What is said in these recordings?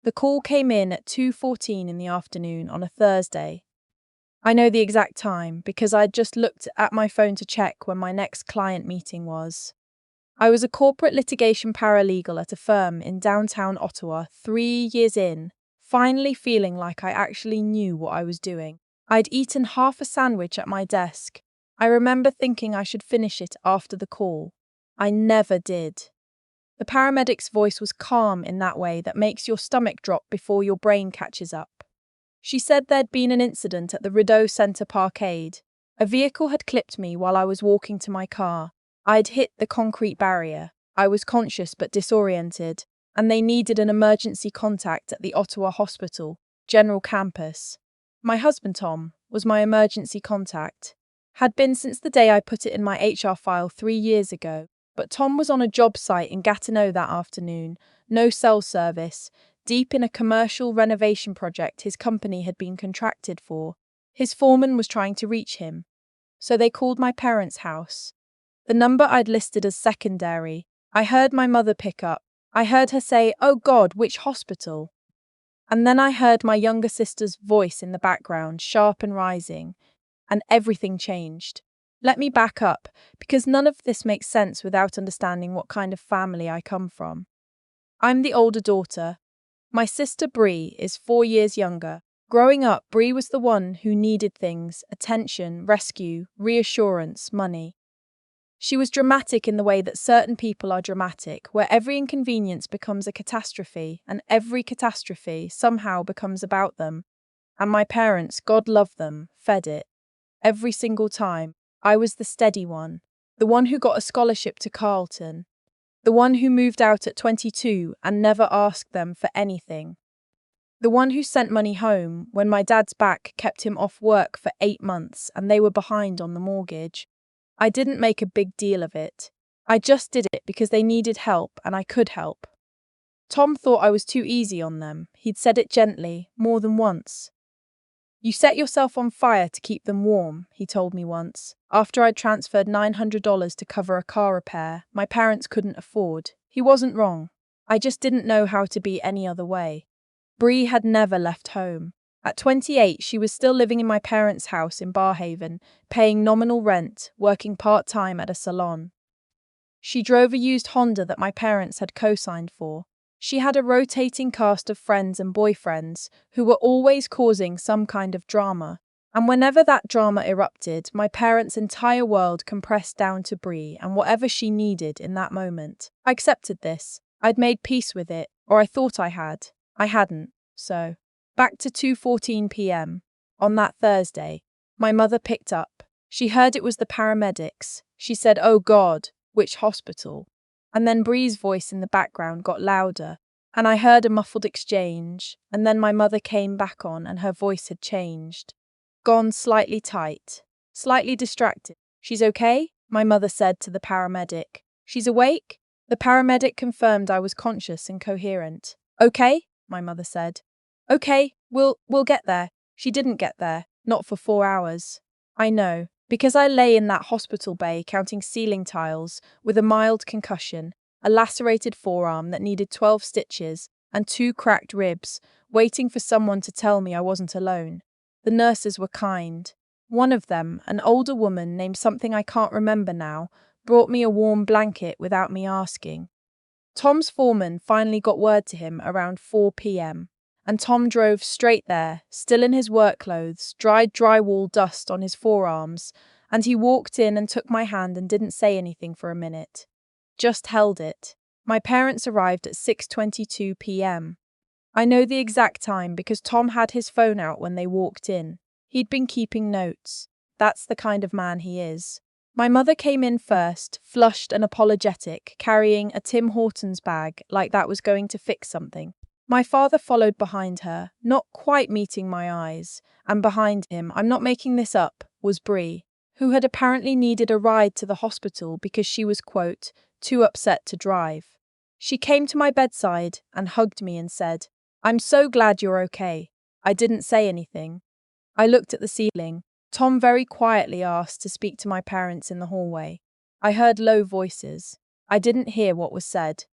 The call came in at 2:14 in the afternoon on a Thursday. I know the exact time because I'd just looked at my phone to check when my next client meeting was. I was a corporate litigation paralegal at a firm in downtown Ottawa 3 years in, finally feeling like I actually knew what I was doing. I'd eaten half a sandwich at my desk. I remember thinking I should finish it after the call. I never did. The paramedic's voice was calm in that way that makes your stomach drop before your brain catches up. She said there'd been an incident at the Rideau Centre Parkade. A vehicle had clipped me while I was walking to my car. I'd hit the concrete barrier. I was conscious but disoriented, and they needed an emergency contact at the Ottawa Hospital, General Campus. My husband, Tom, was my emergency contact. Had been since the day I put it in my HR file 3 years ago. But Tom was on a job site in Gatineau that afternoon, no cell service, deep in a commercial renovation project his company had been contracted for. His foreman was trying to reach him. So they called my parents' house. The number I'd listed as secondary. I heard my mother pick up. I heard her say, "Oh God, which hospital?" And then I heard my younger sister's voice in the background, sharp and rising, and everything changed. Let me back up, because none of this makes sense without understanding what kind of family I come from. I'm the older daughter. My sister Bree is 4 years younger. Growing up, Bree was the one who needed things: attention, rescue, reassurance, money. She was dramatic in the way that certain people are dramatic, where every inconvenience becomes a catastrophe, and every catastrophe somehow becomes about them. And my parents, God love them, fed it. Every single time. I was the steady one, the one who got a scholarship to Carleton, the one who moved out at 22 and never asked them for anything, the one who sent money home when my dad's back kept him off work for 8 months and they were behind on the mortgage. I didn't make a big deal of it. I just did it because they needed help and I could help. Tom thought I was too easy on them. He'd said it gently, more than once. "You set yourself on fire to keep them warm," he told me once, after I'd transferred $900 to cover a car repair my parents couldn't afford. He wasn't wrong. I just didn't know how to be any other way. Bree had never left home. At 28, she was still living in my parents' house in Barhaven, paying nominal rent, working part-time at a salon. She drove a used Honda that my parents had co-signed for. She had a rotating cast of friends and boyfriends who were always causing some kind of drama. And whenever that drama erupted, my parents' entire world compressed down to Bree and whatever she needed in that moment. I accepted this. I'd made peace with it, or I thought I had. I hadn't, so. Back to 2:14 p.m. On that Thursday, my mother picked up. She heard it was the paramedics. She said, "Oh God, which hospital?" And then Bree's voice in the background got louder, and I heard a muffled exchange, and then my mother came back on and her voice had changed. Gone slightly tight, slightly distracted. "She's okay?" my mother said to the paramedic. "She's awake?" The paramedic confirmed I was conscious and coherent. "Okay," my mother said. "Okay, we'll get there." She didn't get there, not for 4 hours. I know. Because I lay in that hospital bay counting ceiling tiles with a mild concussion, a lacerated forearm that needed 12 stitches, and 2 cracked ribs, waiting for someone to tell me I wasn't alone. The nurses were kind. One of them, an older woman named something I can't remember now, brought me a warm blanket without me asking. Tom's foreman finally got word to him around 4 p.m. And Tom drove straight there, still in his work clothes, dried drywall dust on his forearms, and he walked in and took my hand and didn't say anything for a minute. Just held it. My parents arrived at 6:22 p.m. I know the exact time because Tom had his phone out when they walked in. He'd been keeping notes. That's the kind of man he is. My mother came in first, flushed and apologetic, carrying a Tim Hortons bag like that was going to fix something. My father followed behind her, not quite meeting my eyes, and behind him, I'm not making this up, was Bree, who had apparently needed a ride to the hospital because she was, quote, too upset to drive. She came to my bedside and hugged me and said, "I'm so glad you're okay." I didn't say anything. I looked at the ceiling. Tom very quietly asked to speak to my parents in the hallway. I heard low voices. I didn't hear what was said.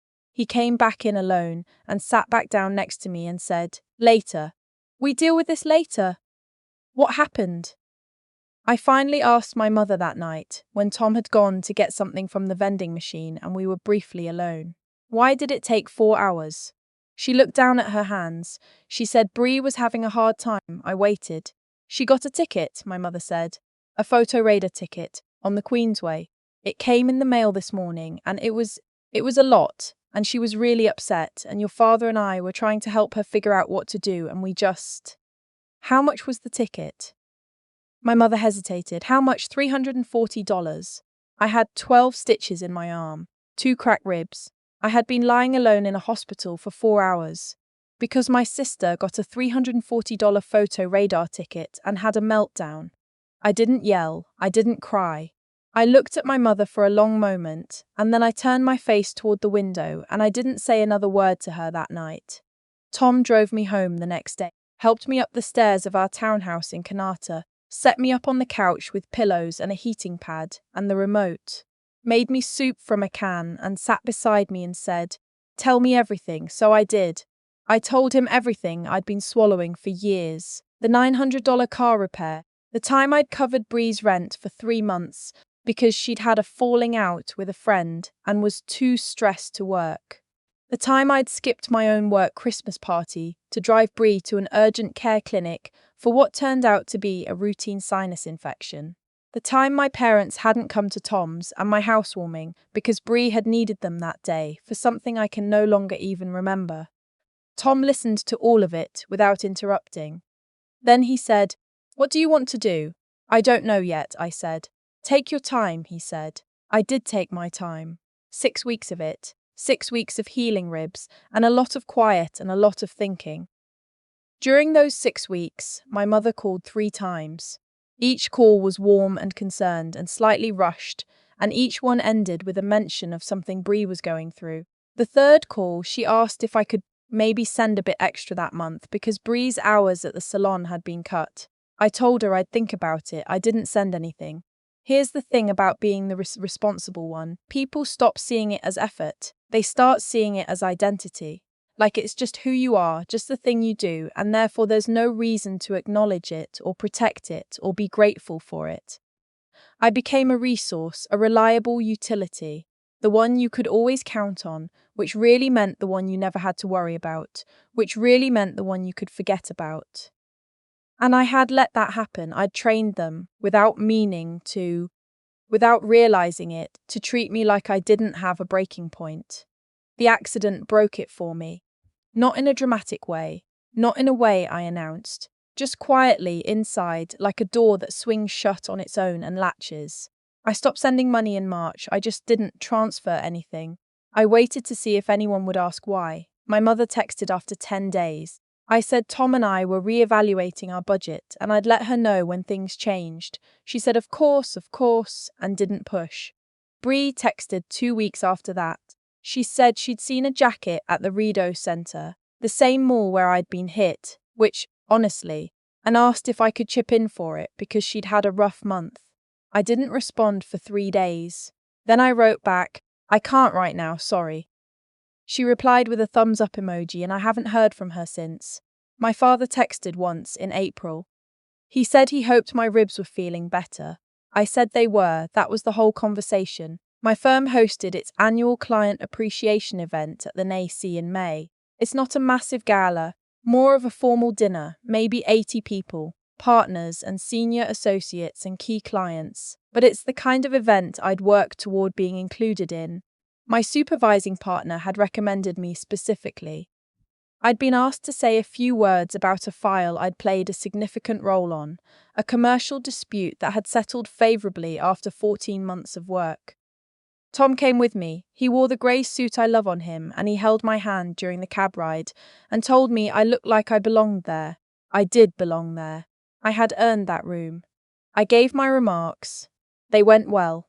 He came back in alone and sat back down next to me and said, "Later. We deal with this later." What happened? I finally asked my mother that night, when Tom had gone to get something from the vending machine and we were briefly alone. Why did it take 4 hours? She looked down at her hands. She said Bree was having a hard time. I waited. She got a ticket, my mother said. A photo radar ticket, on the Queensway. It came in the mail this morning, and it was a lot, and she was really upset, and your father and I were trying to help her figure out what to do, and we just... How much was the ticket? My mother hesitated. How much? $340. I had 12 stitches in my arm, 2 cracked ribs. I had been lying alone in a hospital for 4 hours because my sister got a $340 photo radar ticket and had a meltdown. I didn't yell. I didn't cry. I looked at my mother for a long moment, and then I turned my face toward the window, and I didn't say another word to her that night. Tom drove me home the next day, helped me up the stairs of our townhouse in Kanata, set me up on the couch with pillows and a heating pad and the remote, made me soup from a can and sat beside me and said, "Tell me everything," so I did. I told him everything I'd been swallowing for years. The $900 car repair, the time I'd covered Bree's rent for 3 months because she'd had a falling out with a friend and was too stressed to work. The time I'd skipped my own work Christmas party to drive Bree to an urgent care clinic for what turned out to be a routine sinus infection. The time my parents hadn't come to Tom's and my housewarming because Bree had needed them that day for something I can no longer even remember. Tom listened to all of it without interrupting. Then he said, "What do you want to do?" "I don't know yet," I said. "Take your time," he said. I did take my time. 6 weeks of it. 6 weeks of healing ribs, and a lot of quiet and a lot of thinking. During those 6 weeks, my mother called 3 times. Each call was warm and concerned and slightly rushed, and each one ended with a mention of something Bree was going through. The third call, she asked if I could maybe send a bit extra that month because Bree's hours at the salon had been cut. I told her I'd think about it. I didn't send anything. Here's the thing about being the responsible one. People stop seeing it as effort. They start seeing it as identity. Like it's just who you are, just the thing you do, and therefore there's no reason to acknowledge it or protect it or be grateful for it. I became a resource, a reliable utility, the one you could always count on, which really meant the one you never had to worry about, which really meant the one you could forget about. And I had let that happen. I'd trained them, without realizing it, to treat me like I didn't have a breaking point. The accident broke it for me. Not in a dramatic way, not in a way I announced, just quietly inside, like a door that swings shut on its own and latches. I stopped sending money in March. I just didn't transfer anything. I waited to see if anyone would ask why. My mother texted after 10 days. I said Tom and I were re-evaluating our budget and I'd let her know when things changed. She said, of course, and didn't push. Bree texted 2 weeks after that. She said she'd seen a jacket at the Rideau Centre, the same mall where I'd been hit, which, honestly, and asked if I could chip in for it because she'd had a rough month. I didn't respond for 3 days. Then I wrote back, "I can't right now, sorry." She replied with a thumbs up emoji and I haven't heard from her since. My father texted once in April. He said he hoped my ribs were feeling better. I said they were. That was the whole conversation. My firm hosted its annual client appreciation event at the NAC in May. It's not a massive gala, more of a formal dinner, maybe 80 people, partners and senior associates and key clients. But it's the kind of event I'd worked toward being included in. My supervising partner had recommended me specifically. I'd been asked to say a few words about a file I'd played a significant role on, a commercial dispute that had settled favorably after 14 months of work. Tom came with me. He wore the grey suit I love on him, and he held my hand during the cab ride and told me I looked like I belonged there. I did belong there. I had earned that room. I gave my remarks. They went well.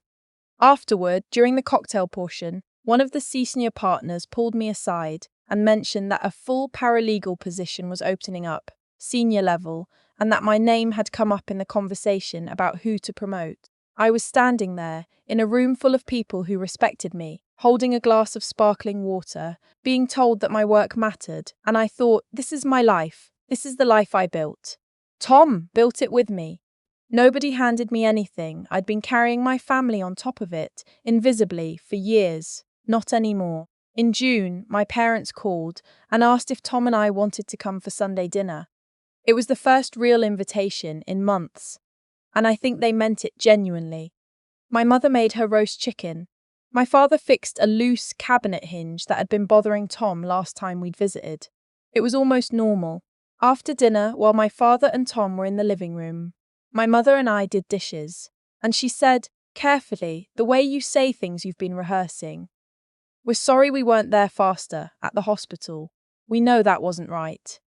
Afterward, during the cocktail portion, one of the senior partners pulled me aside and mentioned that a full paralegal position was opening up, senior level, and that my name had come up in the conversation about who to promote. I was standing there, in a room full of people who respected me, holding a glass of sparkling water, being told that my work mattered, and I thought, this is my life. This is the life I built. Tom built it with me. Nobody handed me anything. I'd been carrying my family on top of it, invisibly, for years. Not anymore. In June, my parents called and asked if Tom and I wanted to come for Sunday dinner. It was the first real invitation in months, and I think they meant it genuinely. My mother made her roast chicken. My father fixed a loose cabinet hinge that had been bothering Tom last time we'd visited. It was almost normal. After dinner, while my father and Tom were in the living room, my mother and I did dishes, and she said, carefully, the way you say things you've been rehearsing. We're sorry we weren't there faster, at the hospital. We know that wasn't right.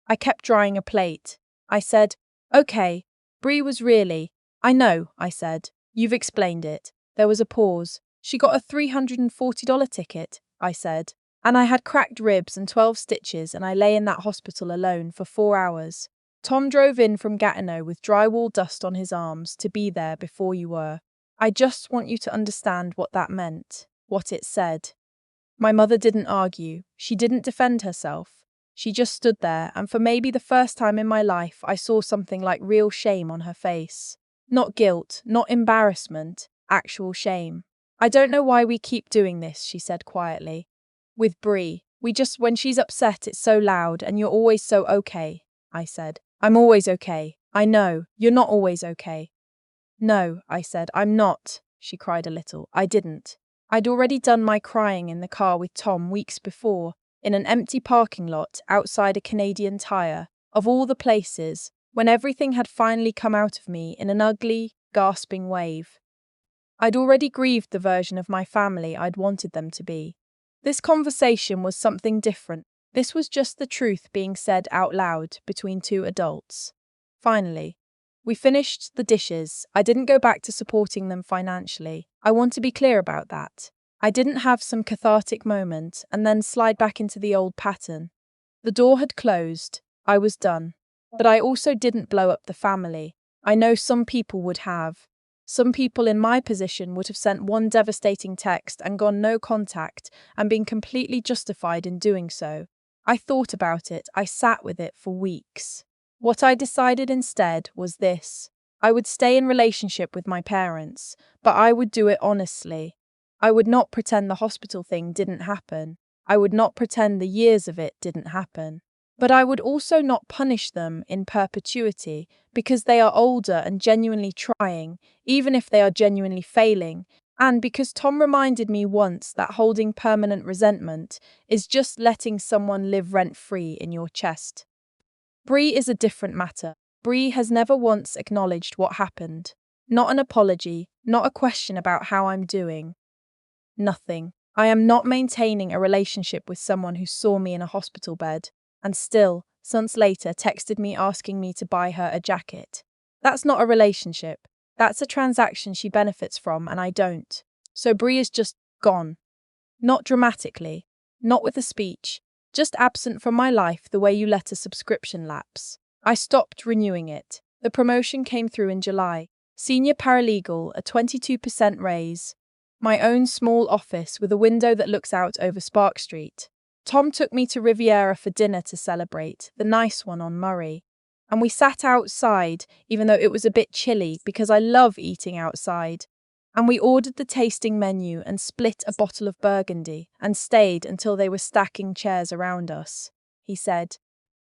I kept drying a plate. I said, okay, Bree was really… I know, I said. You've explained it. There was a pause. She got a $340 ticket, I said. And I had cracked ribs and 12 stitches, and I lay in that hospital alone for 4 hours. Tom drove in from Gatineau with drywall dust on his arms to be there before you were. I just want you to understand what that meant, what it said. My mother didn't argue. She didn't defend herself. She just stood there, and for maybe the first time in my life, I saw something like real shame on her face. Not guilt, not embarrassment, actual shame. I don't know why we keep doing this, she said quietly. With Bree, when she's upset, it's so loud, and you're always so okay, I said. I'm always okay. I know, you're not always okay. No, I said, I'm not, she cried a little. I didn't. I'd already done my crying in the car with Tom weeks before, in an empty parking lot outside a Canadian Tire, of all the places, when everything had finally come out of me in an ugly, gasping wave. I'd already grieved the version of my family I'd wanted them to be. This conversation was something different. This was just the truth being said out loud between two adults. Finally, we finished the dishes. I didn't go back to supporting them financially. I want to be clear about that. I didn't have some cathartic moment and then slide back into the old pattern. The door had closed. I was done. But I also didn't blow up the family. I know some people would have. Some people in my position would have sent one devastating text and gone no contact and been completely justified in doing so. I thought about it. I sat with it for weeks. What I decided instead was this. I would stay in relationship with my parents, but I would do it honestly. I would not pretend the hospital thing didn't happen. I would not pretend the years of it didn't happen. But I would also not punish them in perpetuity because they are older and genuinely trying, even if they are genuinely failing, and because Tom reminded me once that holding permanent resentment is just letting someone live rent-free in your chest. Bree is a different matter. Bree has never once acknowledged what happened. Not an apology, not a question about how I'm doing. Nothing. I am not maintaining a relationship with someone who saw me in a hospital bed, and still, months later, texted me asking me to buy her a jacket. That's not a relationship. That's a transaction she benefits from and I don't. So Bree is just gone. Not dramatically, not with a speech, just absent from my life the way you let a subscription lapse. I stopped renewing it. The promotion came through in July. Senior paralegal, a 22% raise. My own small office with a window that looks out over Spark Street. Tom took me to Riviera for dinner to celebrate, the nice one on Murray. And we sat outside, even though it was a bit chilly, because I love eating outside. And we ordered the tasting menu and split a bottle of Burgundy and stayed until they were stacking chairs around us. He said,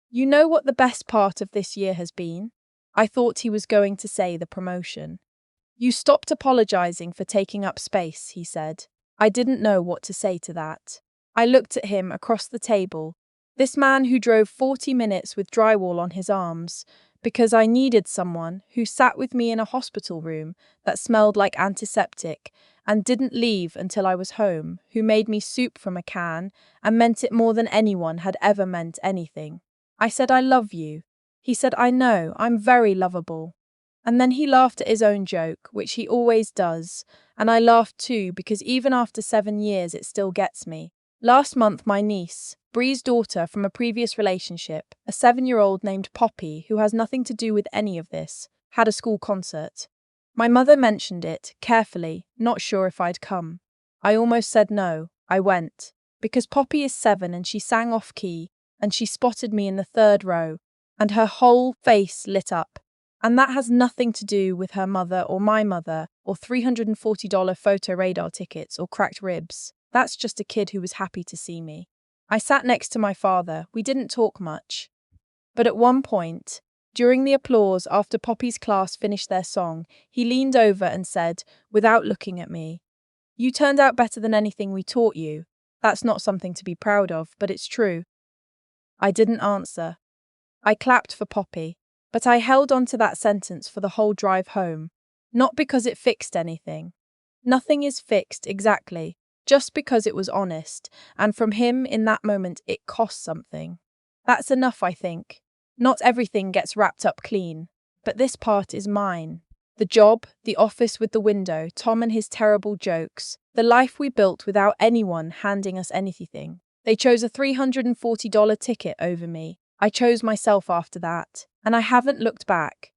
"You know what the best part of this year has been?" I thought he was going to say the promotion. "You stopped apologizing for taking up space," he said. I didn't know what to say to that. I looked at him across the table, this man who drove 40 minutes with drywall on his arms, because I needed someone who sat with me in a hospital room that smelled like antiseptic and didn't leave until I was home, who made me soup from a can and meant it more than anyone had ever meant anything. I said, "I love you." He said, "I know, I'm very lovable." And then he laughed at his own joke, which he always does, and I laughed too because even after 7 years it still gets me. Last month my niece, Bree's daughter from a previous relationship, a 7-year-old named Poppy who has nothing to do with any of this, had a school concert. My mother mentioned it, carefully, not sure if I'd come. I almost said no. I went. Because Poppy is 7 and she sang off key, and she spotted me in the 3rd row, and her whole face lit up. And that has nothing to do with her mother or my mother, or $340 photo radar tickets or cracked ribs. That's just a kid who was happy to see me. I sat next to my father. We didn't talk much. But at one point, during the applause after Poppy's class finished their song, he leaned over and said, without looking at me, "You turned out better than anything we taught you. That's not something to be proud of, but it's true." I didn't answer. I clapped for Poppy, but I held on to that sentence for the whole drive home, not because it fixed anything. Nothing is fixed exactly, just because it was honest, and from him in that moment it cost something. That's enough, I think. Not everything gets wrapped up clean, but this part is mine. The job, the office with the window, Tom and his terrible jokes, the life we built without anyone handing us anything. They chose a $340 ticket over me. I chose myself after that, and I haven't looked back.